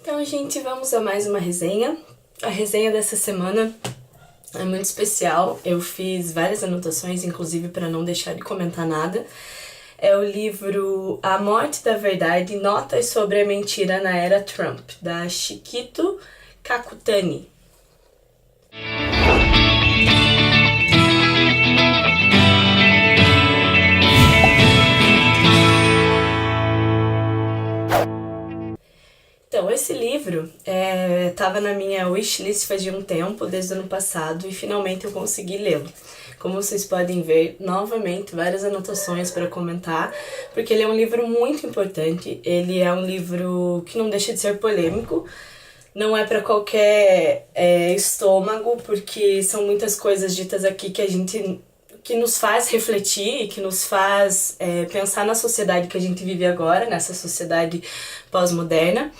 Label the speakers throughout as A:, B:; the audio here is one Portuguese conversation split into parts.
A: Então, gente, vamos a mais uma resenha. A resenha dessa semana é muito especial. Eu fiz várias anotações, inclusive para não deixar de comentar nada. É o livro A Morte da Verdade, Notas sobre a Mentira na Era Trump, da Chiquito Kakutani. Então, esse livro estava na minha wishlist fazia um tempo, desde o ano passado, e finalmente eu consegui lê-lo. Como vocês podem ver, novamente, várias anotações para comentar, porque ele é um livro muito importante, ele é um livro que não deixa de ser polêmico, não é para qualquer estômago, porque são muitas coisas ditas aqui que nos faz refletir e que nos faz pensar na sociedade que a gente vive agora, nessa sociedade pós-moderna.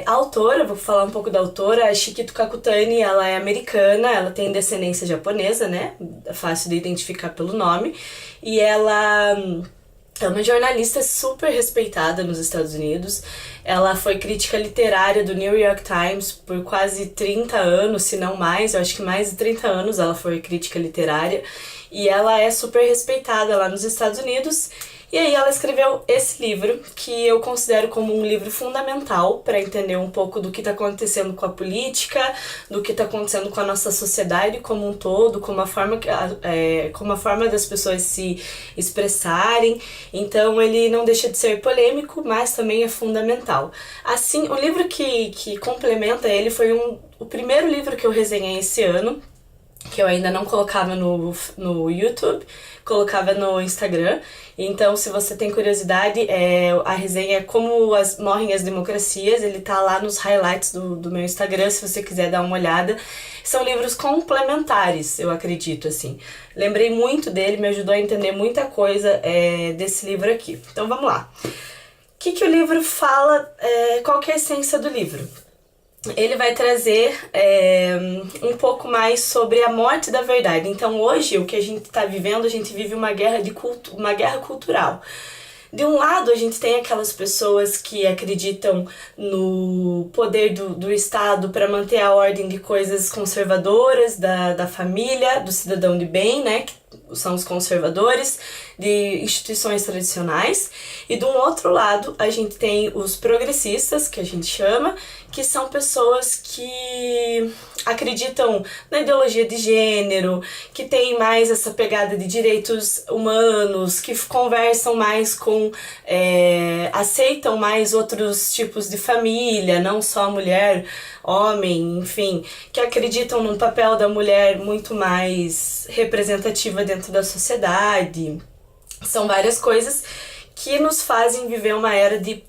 A: A autora, vou falar um pouco da autora, a Chiquito Kakutani, ela é americana, ela tem descendência japonesa, né? É fácil de identificar pelo nome. E ela é uma jornalista super respeitada nos Estados Unidos. Ela foi crítica literária do New York Times por quase 30 anos, se não mais, eu acho que mais de 30 anos ela foi crítica literária. E ela é super respeitada lá nos Estados Unidos. E aí ela escreveu esse livro, que eu considero como um livro fundamental para entender um pouco do que está acontecendo com a política, do que está acontecendo com a nossa sociedade como um todo, como a forma das pessoas se expressarem. Então ele não deixa de ser polêmico, mas também é fundamental. Assim, o livro que complementa ele foi o primeiro livro que eu resenhei esse ano, que eu ainda não colocava no YouTube, colocava no Instagram. Então, se você tem curiosidade, a resenha é Como Morrem as Democracias, ele tá lá nos highlights do meu Instagram, se você quiser dar uma olhada. São livros complementares, eu acredito, assim. Lembrei muito dele, me ajudou a entender muita coisa desse livro aqui. Então, vamos lá. O que o livro fala, qual que é a essência do livro? Ele vai trazer um pouco mais sobre a morte da verdade. Então hoje, o que a gente está vivendo, a gente vive uma guerra cultural. De um lado, a gente tem aquelas pessoas que acreditam no poder do Estado para manter a ordem de coisas conservadoras, da família, do cidadão de bem, né? Que são os conservadores, de instituições tradicionais. E de um outro lado, a gente tem os progressistas, que a gente chama, que são pessoas que acreditam na ideologia de gênero, que tem mais essa pegada de direitos humanos, que conversam mais aceitam mais outros tipos de família, não só mulher, homem, enfim, que acreditam num papel da mulher muito mais representativa dentro da sociedade. São várias coisas que nos fazem viver uma era de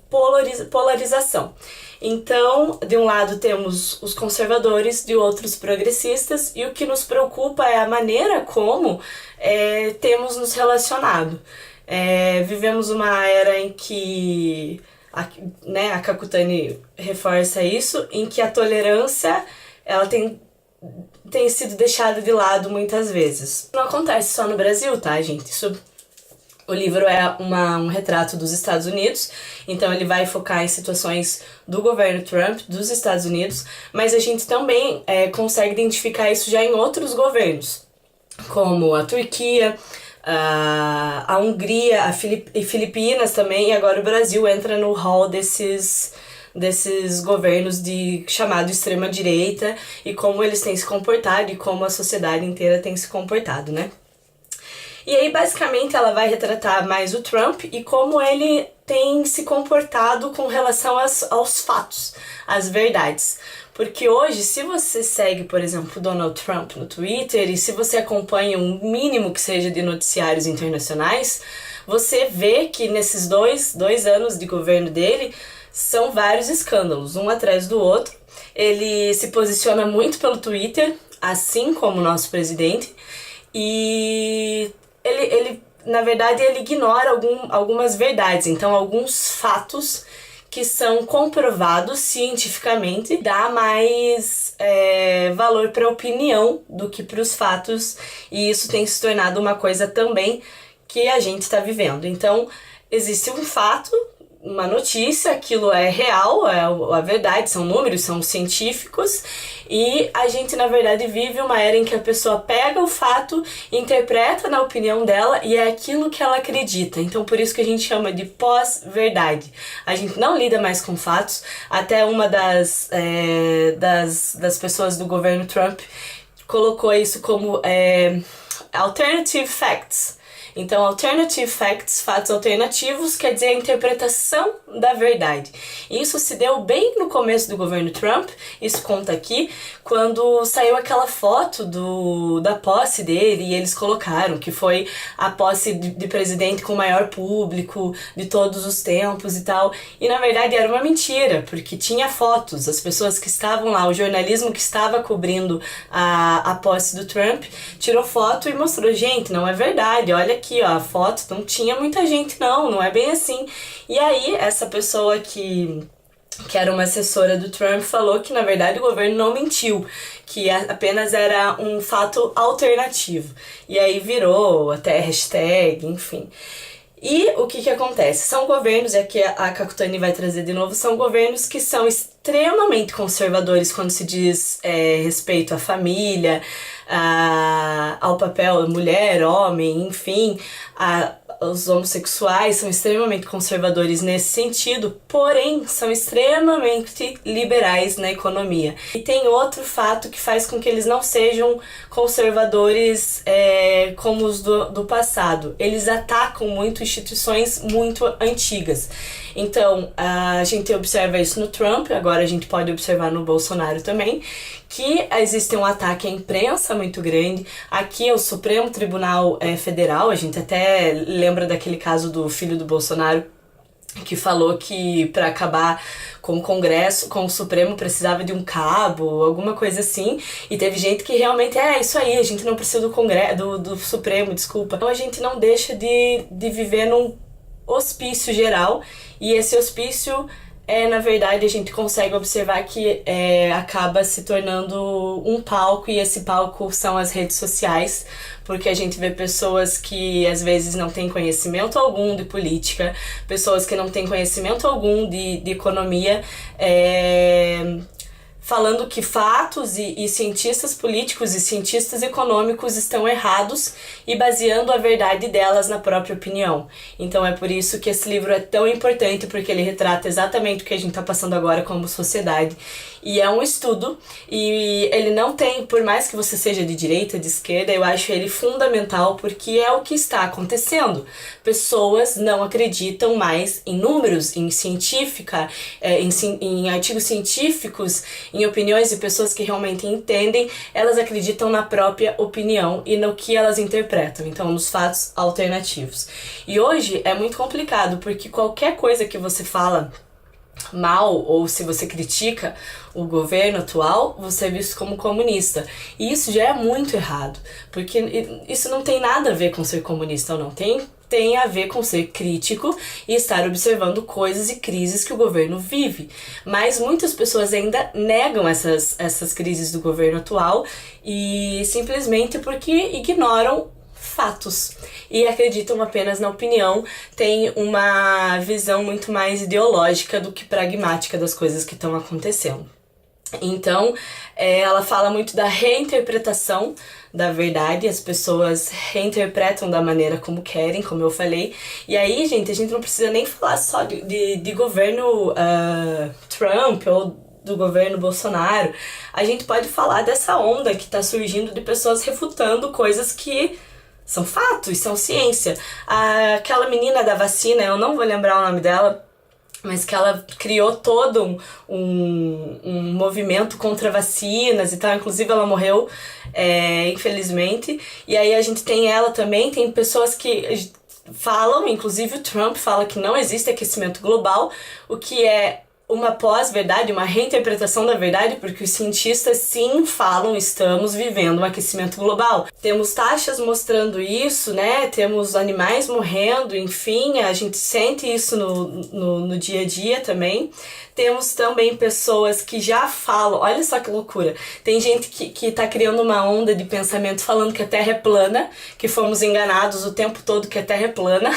A: polarização. Então, de um lado temos os conservadores, de outros progressistas, e o que nos preocupa é a maneira como temos nos relacionado. Vivemos uma era em que a Kakutani reforça isso, em que a tolerância ela tem sido deixada de lado muitas vezes. Não acontece só no Brasil, tá, gente? O livro é um retrato dos Estados Unidos, então ele vai focar em situações do governo Trump, dos Estados Unidos, mas a gente também consegue identificar isso já em outros governos, como a Turquia, a Hungria, e Filipinas também, e agora o Brasil entra no hall desses governos chamado extrema-direita, e como eles têm se comportado e como a sociedade inteira tem se comportado, né? E aí, basicamente, ela vai retratar mais o Trump e como ele tem se comportado com relação aos fatos, às verdades. Porque hoje, se você segue, por exemplo, Donald Trump no Twitter e se você acompanha um mínimo que seja de noticiários internacionais, você vê que nesses dois anos de governo dele são vários escândalos, um atrás do outro. Ele se posiciona muito pelo Twitter, assim como o nosso presidente, e ele na verdade, ele ignora algumas verdades. Então, alguns fatos que são comprovados cientificamente dá mais valor para a opinião do que para os fatos, e isso tem se tornado uma coisa também que a gente está vivendo. Então, existe um fato uma notícia, aquilo é real, é a verdade, são números, são científicos, e a gente, na verdade, vive uma era em que a pessoa pega o fato, interpreta na opinião dela e é aquilo que ela acredita. Então, por isso que a gente chama de pós-verdade. A gente não lida mais com fatos. Até uma das pessoas do governo Trump colocou isso como alternative facts. Então, alternative facts, fatos alternativos, quer dizer a interpretação da verdade. Isso se deu bem no começo do governo Trump, isso conta aqui, quando saiu aquela foto da posse dele e eles colocaram que foi a posse de presidente com o maior público de todos os tempos e tal. E na verdade era uma mentira, porque tinha fotos, as pessoas que estavam lá, o jornalismo que estava cobrindo a posse do Trump, tirou foto e mostrou, gente, não é verdade, olha aqui, ó, a foto, não tinha muita gente não é bem assim. E aí, essa pessoa que era uma assessora do Trump falou que, na verdade, o governo não mentiu, que apenas era um fato alternativo. E aí virou até hashtag, enfim. E o que acontece? São governos, e aqui a Kakutani vai trazer de novo, são governos que são extremamente conservadores quando se diz respeito à família, ao papel mulher, homem, enfim, os homossexuais são extremamente conservadores nesse sentido, porém são extremamente liberais na economia. E tem outro fato que faz com que eles não sejam conservadores como os do passado. Eles atacam muito instituições muito antigas. Então, a gente observa isso no Trump, agora a gente pode observar no Bolsonaro também, que existe um ataque à imprensa muito grande. Aqui é o Supremo Tribunal Federal, a gente até lembra daquele caso do filho do Bolsonaro, que falou que para acabar com o Congresso, com o Supremo, precisava de um cabo, alguma coisa assim, e teve gente que realmente, isso aí, a gente não precisa do Supremo, desculpa. Então a gente não deixa de viver num hospício geral, e esse hospício na verdade, a gente consegue observar que acaba se tornando um palco, e esse palco são as redes sociais, porque a gente vê pessoas que às vezes não têm conhecimento algum de política, pessoas que não têm conhecimento algum de economia, falando que fatos e cientistas políticos e cientistas econômicos estão errados e baseando a verdade delas na própria opinião. Então é por isso que esse livro é tão importante, porque ele retrata exatamente o que a gente está passando agora como sociedade. E é um estudo, e ele não tem, por mais que você seja de direita, de esquerda, eu acho ele fundamental, porque é o que está acontecendo. Pessoas não acreditam mais em números, em científica, em artigos científicos, em opiniões de pessoas que realmente entendem, elas acreditam na própria opinião e no que elas interpretam, então nos fatos alternativos. E hoje é muito complicado, porque qualquer coisa que você fala mal, ou se você critica o governo atual, você é visto como comunista. E isso já é muito errado, porque isso não tem nada a ver com ser comunista ou não. Tem a ver com ser crítico e estar observando coisas e crises que o governo vive. Mas muitas pessoas ainda negam essas crises do governo atual, e simplesmente porque ignoram fatos e acreditam apenas na opinião, tem uma visão muito mais ideológica do que pragmática das coisas que estão acontecendo. Então, ela fala muito da reinterpretação da verdade, as pessoas reinterpretam da maneira como querem, como eu falei. E aí, gente, a gente não precisa nem falar só de governo Trump ou do governo Bolsonaro. A gente pode falar dessa onda que está surgindo de pessoas refutando coisas que são fatos, são ciência. Aquela menina da vacina, eu não vou lembrar o nome dela, mas que ela criou todo um movimento contra vacinas e tal, inclusive ela morreu, infelizmente. E aí a gente tem ela também, tem pessoas que falam, inclusive o Trump fala que não existe aquecimento global, o que é uma pós-verdade, uma reinterpretação da verdade, porque os cientistas sim falam, estamos vivendo um aquecimento global. Temos taxas mostrando isso, né? Temos animais morrendo, enfim, a gente sente isso no dia a dia também. Temos também pessoas que já falam, olha só que loucura, tem gente que tá criando uma onda de pensamento falando que a Terra é plana, que fomos enganados o tempo todo que a Terra é plana.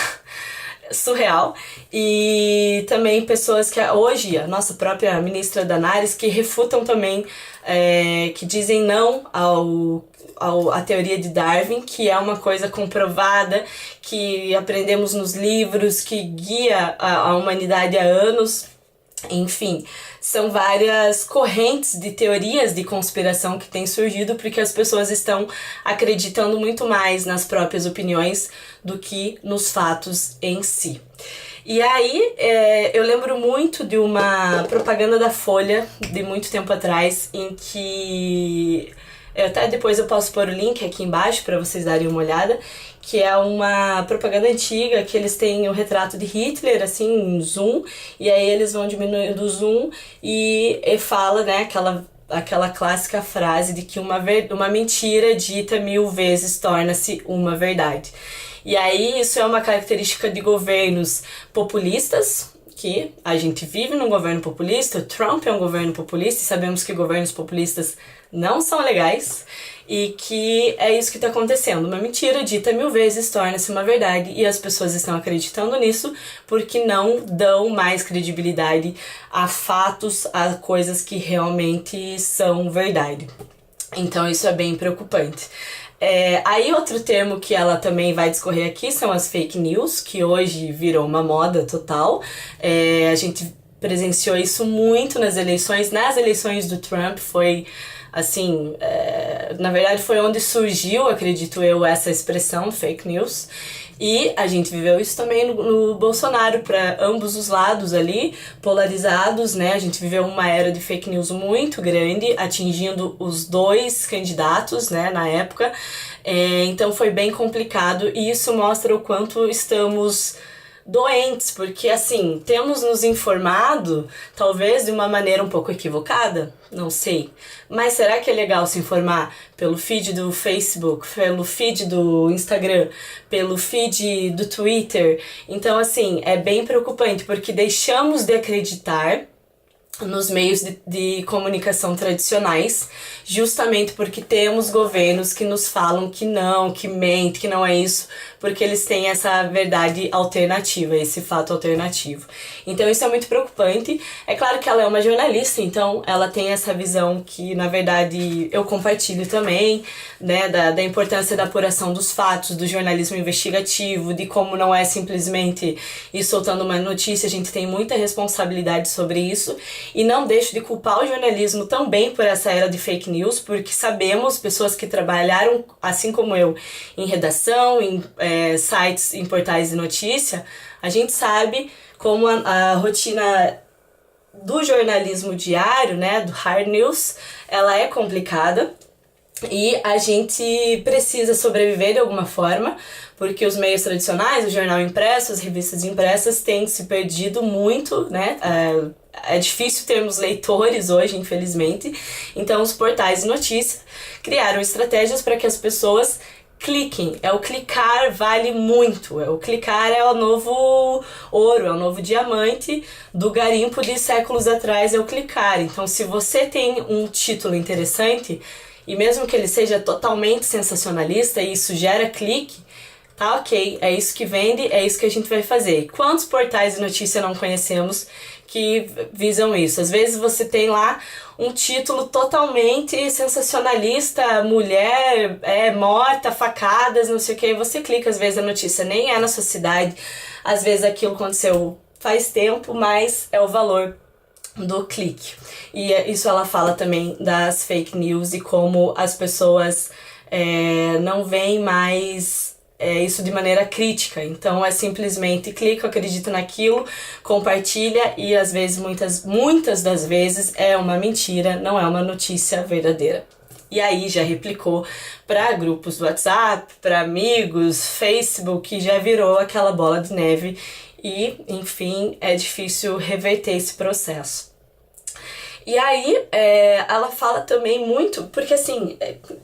A: surreal. E também pessoas que hoje, a nossa própria ministra Damares, que refutam também, que dizem não à teoria de Darwin, que é uma coisa comprovada, que aprendemos nos livros, que guia a humanidade há anos. Enfim, são várias correntes de teorias de conspiração que têm surgido porque as pessoas estão acreditando muito mais nas próprias opiniões do que nos fatos em si. E aí, eu lembro muito de uma propaganda da Folha de muito tempo atrás, em que até depois eu posso pôr o link aqui embaixo para vocês darem uma olhada, que é uma propaganda antiga, que eles têm o retrato de Hitler, assim, em zoom, e aí eles vão diminuindo o zoom e fala, né, aquela clássica frase de que uma mentira dita 1000 vezes torna-se uma verdade. E aí isso é uma característica de governos populistas, que a gente vive num governo populista, o Trump é um governo populista, e sabemos que governos populistas não são legais, e que é isso que está acontecendo. Uma mentira dita 1000 vezes torna-se uma verdade, e as pessoas estão acreditando nisso porque não dão mais credibilidade a fatos, a coisas que realmente são verdade. Então isso é bem preocupante. Aí outro termo que ela também vai discorrer aqui são as fake news, que hoje virou uma moda total. A gente presenciou isso muito nas eleições. Nas eleições do Trump foi assim, na verdade foi onde surgiu, acredito eu, essa expressão fake news. E a gente viveu isso também no Bolsonaro, para ambos os lados ali, polarizados, né? A gente viveu uma era de fake news muito grande, atingindo os dois candidatos, né, na época. Então foi bem complicado, e isso mostra o quanto estamos doentes, porque assim, temos nos informado, talvez de uma maneira um pouco equivocada, não sei, mas será que é legal se informar pelo feed do Facebook, pelo feed do Instagram, pelo feed do Twitter? Então assim, é bem preocupante, porque deixamos de acreditar nos meios de comunicação tradicionais, justamente porque temos governos que nos falam que não, que mente, que não é isso, porque eles têm essa verdade alternativa, esse fato alternativo. Então isso é muito preocupante. É claro que ela é uma jornalista, então ela tem essa visão que, na verdade, eu compartilho também, né, da importância da apuração dos fatos, do jornalismo investigativo, de como não é simplesmente ir soltando uma notícia, a gente tem muita responsabilidade sobre isso. E não deixo de culpar o jornalismo também por essa era de fake news, porque sabemos, pessoas que trabalharam, assim como eu, em redação, em sites, em portais de notícia, a gente sabe como a rotina do jornalismo diário, né, do hard news, ela é complicada. E a gente precisa sobreviver de alguma forma, porque os meios tradicionais, o jornal impresso, as revistas impressas têm se perdido muito, né? É difícil termos leitores hoje, infelizmente. Então os portais de notícia criaram estratégias para que as pessoas cliquem. O clicar vale muito. O clicar é o novo ouro, é o novo diamante do garimpo de séculos atrás, é o clicar. Então se você tem um título interessante, e mesmo que ele seja totalmente sensacionalista e isso gera clique, tá ok, é isso que vende, é isso que a gente vai fazer. E quantos portais de notícia não conhecemos que visam isso? Às vezes você tem lá um título totalmente sensacionalista, mulher morta, facadas, não sei o que, e você clica, às vezes a notícia nem é na sua cidade, às vezes aquilo aconteceu faz tempo, mas é o valor do clique. E isso ela fala também das fake news e como as pessoas não veem mais isso de maneira crítica. Então é simplesmente clica, acredita naquilo, compartilha, e às vezes, muitas das vezes é uma mentira, não é uma notícia verdadeira. E aí já replicou para grupos do WhatsApp, para amigos, Facebook, já virou aquela bola de neve. E, enfim, é difícil reverter esse processo. E aí, ela fala também muito, porque assim,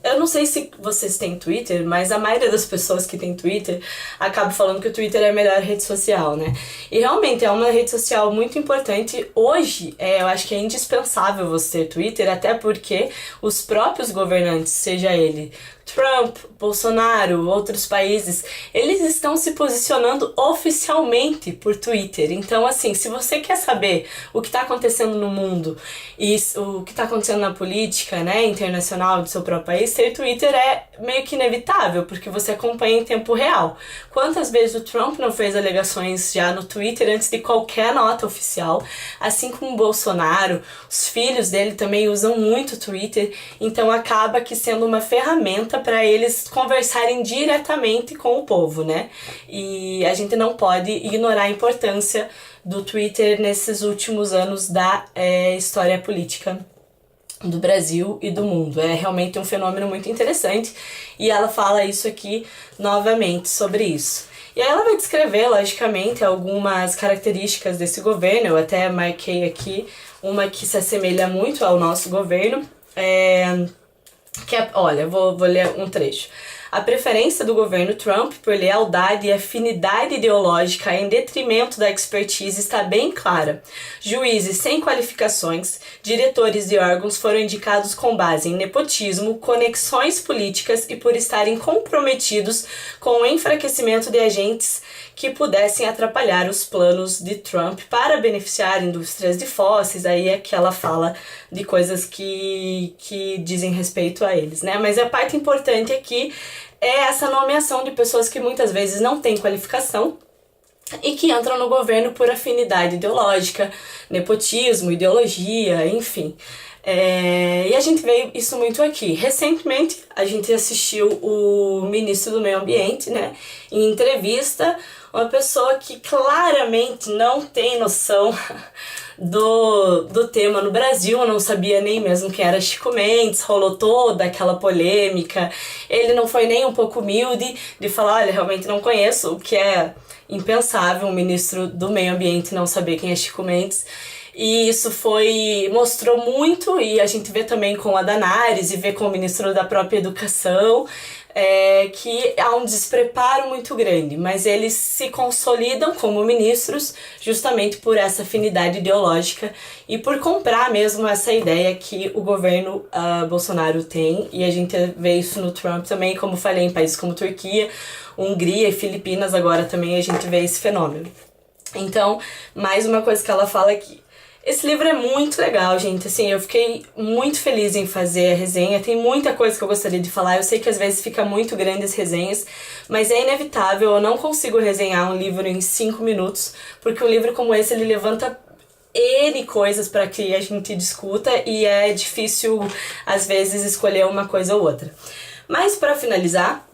A: eu não sei se vocês têm Twitter, mas a maioria das pessoas que tem Twitter acaba falando que o Twitter é a melhor rede social, né? E realmente é uma rede social muito importante. Hoje, eu acho que é indispensável você ter Twitter, até porque os próprios governantes, seja ele Trump, Bolsonaro, outros países, eles estão se posicionando oficialmente por Twitter. Então, assim, se você quer saber o que está acontecendo no mundo e o que está acontecendo na política, né, internacional do seu próprio país, ter Twitter é meio que inevitável, porque você acompanha em tempo real. Quantas vezes o Trump não fez alegações já no Twitter antes de qualquer nota oficial, assim como o Bolsonaro, os filhos dele também usam muito o Twitter, então acaba que sendo uma ferramenta para eles conversarem diretamente com o povo, né? E a gente não pode ignorar a importância do Twitter nesses últimos anos da história política do Brasil e do mundo. É realmente um fenômeno muito interessante e ela fala isso aqui novamente sobre isso. E aí ela vai descrever, logicamente, algumas características desse governo. Eu até marquei aqui uma que se assemelha muito ao nosso governo. Olha, vou ler um trecho. A preferência do governo Trump por lealdade e afinidade ideológica em detrimento da expertise está bem clara. Juízes sem qualificações, diretores de órgãos foram indicados com base em nepotismo, conexões políticas e por estarem comprometidos com o enfraquecimento de agentes que pudessem atrapalhar os planos de Trump para beneficiar indústrias de fósseis. Aí é que ela fala de coisas que dizem respeito a eles, né? Mas a parte importante aqui é essa nomeação de pessoas que muitas vezes não têm qualificação e que entram no governo por afinidade ideológica, nepotismo, ideologia, enfim. E a gente vê isso muito aqui. Recentemente, a gente assistiu o ministro do Meio Ambiente, né, em entrevista, uma pessoa que claramente não tem noção do tema no Brasil, eu não sabia nem mesmo quem era Chico Mendes, rolou toda aquela polêmica, ele não foi nem um pouco humilde de falar, olha, realmente não conheço, o que é impensável, um ministro do Meio Ambiente não saber quem é Chico Mendes. E isso mostrou muito, e a gente vê também com a Damares e vê com o ministro da própria Educação, que há um despreparo muito grande, mas eles se consolidam como ministros justamente por essa afinidade ideológica e por comprar mesmo essa ideia que o governo Bolsonaro tem, e a gente vê isso no Trump também, como falei, em países como Turquia, Hungria e Filipinas, agora também a gente vê esse fenômeno. Então, mais uma coisa que ela fala aqui. Esse livro é muito legal, gente, assim, eu fiquei muito feliz em fazer a resenha, tem muita coisa que eu gostaria de falar, eu sei que às vezes fica muito grande as resenhas, mas é inevitável, eu não consigo resenhar um livro em 5 minutos, porque um livro como esse, ele levanta N coisas para que a gente discuta e é difícil, às vezes, escolher uma coisa ou outra. Mas, para finalizar,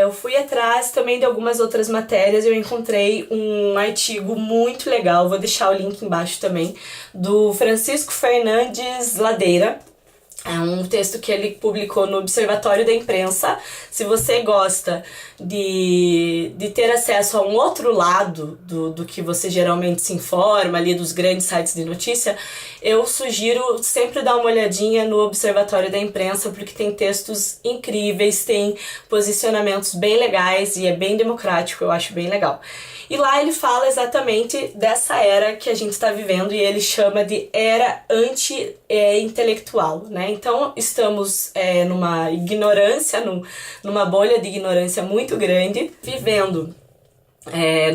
A: eu fui atrás também de algumas outras matérias, eu encontrei um artigo muito legal, vou deixar o link embaixo também, do Francisco Fernandes Ladeira. É um texto que ele publicou no Observatório da Imprensa. Se você gosta de ter acesso a um outro lado do que você geralmente se informa ali dos grandes sites de notícia, eu sugiro sempre dar uma olhadinha no Observatório da Imprensa, porque tem textos incríveis, tem posicionamentos bem legais e é bem democrático, eu acho bem legal. E lá ele fala exatamente dessa era que a gente está vivendo e ele chama de era anti-intelectual, né? Então estamos numa ignorância, numa bolha de ignorância muito grande, vivendo,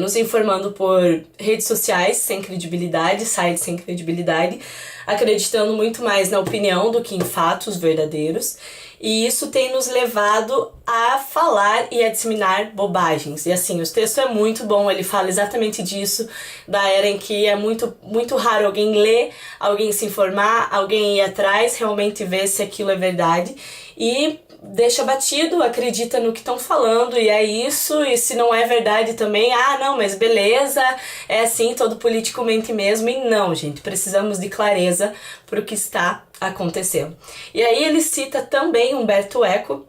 A: nos informando por redes sociais sem credibilidade, sites sem credibilidade, acreditando muito mais na opinião do que em fatos verdadeiros. E isso tem nos levado a falar e a disseminar bobagens. E assim, o texto é muito bom, ele fala exatamente disso, da era em que é muito, muito raro alguém ler, alguém se informar, alguém ir atrás, realmente ver se aquilo é verdade. E deixa batido, acredita no que estão falando e é isso, e se não é verdade também, não, mas beleza, é assim, todo político mente mesmo. E não, gente, precisamos de clareza para o que está acontecendo. E aí ele cita também Humberto Eco,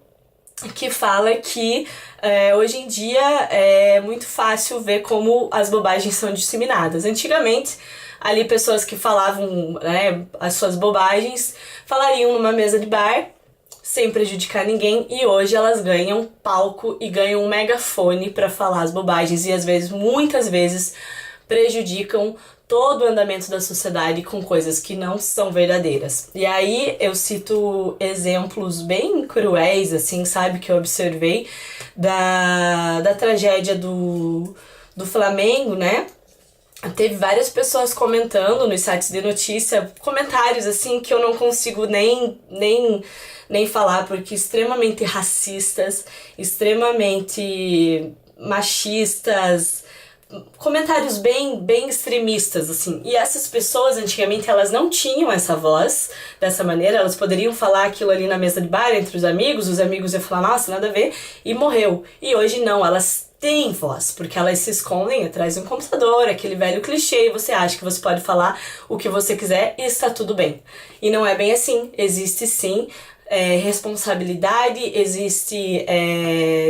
A: que fala que hoje em dia é muito fácil ver como as bobagens são disseminadas. Antigamente, ali pessoas que falavam, as suas bobagens falariam numa mesa de bar, sem prejudicar ninguém, e hoje elas ganham palco e ganham um megafone para falar as bobagens e às vezes, muitas vezes, prejudicam todo o andamento da sociedade com coisas que não são verdadeiras. E aí eu cito exemplos bem cruéis, assim, sabe, que eu observei da tragédia do Flamengo, né? Teve várias pessoas comentando nos sites de notícia, comentários assim que eu não consigo nem falar, porque extremamente racistas, extremamente machistas, comentários bem extremistas, assim. E essas pessoas, antigamente, elas não tinham essa voz dessa maneira, elas poderiam falar aquilo ali na mesa de bar entre os amigos iam falar, nossa, nada a ver, e morreu. E hoje não, elas têm voz, porque elas se escondem atrás de um computador, aquele velho clichê, e você acha que você pode falar o que você quiser e está tudo bem. E não é bem assim, existe sim responsabilidade, existe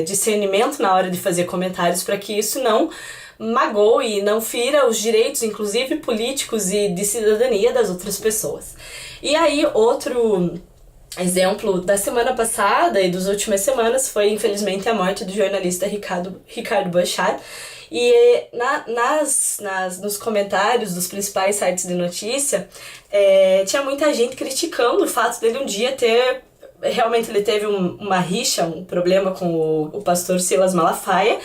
A: discernimento na hora de fazer comentários para que isso não magoe e não fira os direitos, inclusive políticos e de cidadania das outras pessoas. E aí, outro exemplo da semana passada e das últimas semanas foi, infelizmente, a morte do jornalista Ricardo Boechat. E nos comentários dos principais sites de notícia, tinha muita gente criticando o fato dele um dia ter... Realmente ele teve uma rixa, um problema com o pastor Silas Malafaia.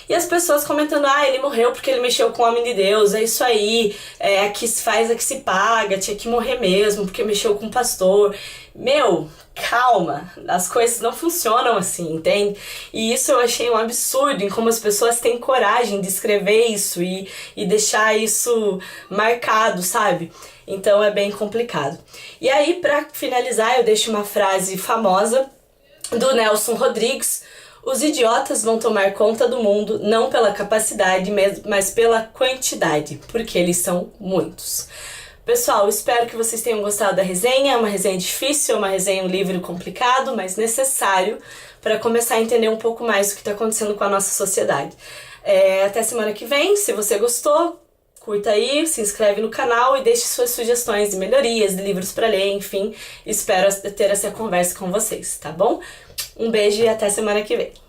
A: E as pessoas comentando, ele morreu porque ele mexeu com o homem de Deus, é isso aí, a que se faz, a que se paga, tinha que morrer mesmo porque mexeu com o pastor. Meu, calma, as coisas não funcionam assim, entende? E isso eu achei um absurdo, em como as pessoas têm coragem de escrever isso e deixar isso marcado, sabe? Então é bem complicado. E aí, pra finalizar, eu deixo uma frase famosa do Nelson Rodrigues: os idiotas vão tomar conta do mundo não pela capacidade, mas pela quantidade, porque eles são muitos. Pessoal, espero que vocês tenham gostado da resenha. É uma resenha difícil, é uma resenha, um livro complicado, mas necessário para começar a entender um pouco mais o que está acontecendo com a nossa sociedade. Até semana que vem. Se você gostou, curta aí, se inscreve no canal e deixe suas sugestões de melhorias, de livros para ler, enfim. Espero ter essa conversa com vocês, tá bom? Um beijo e até semana que vem.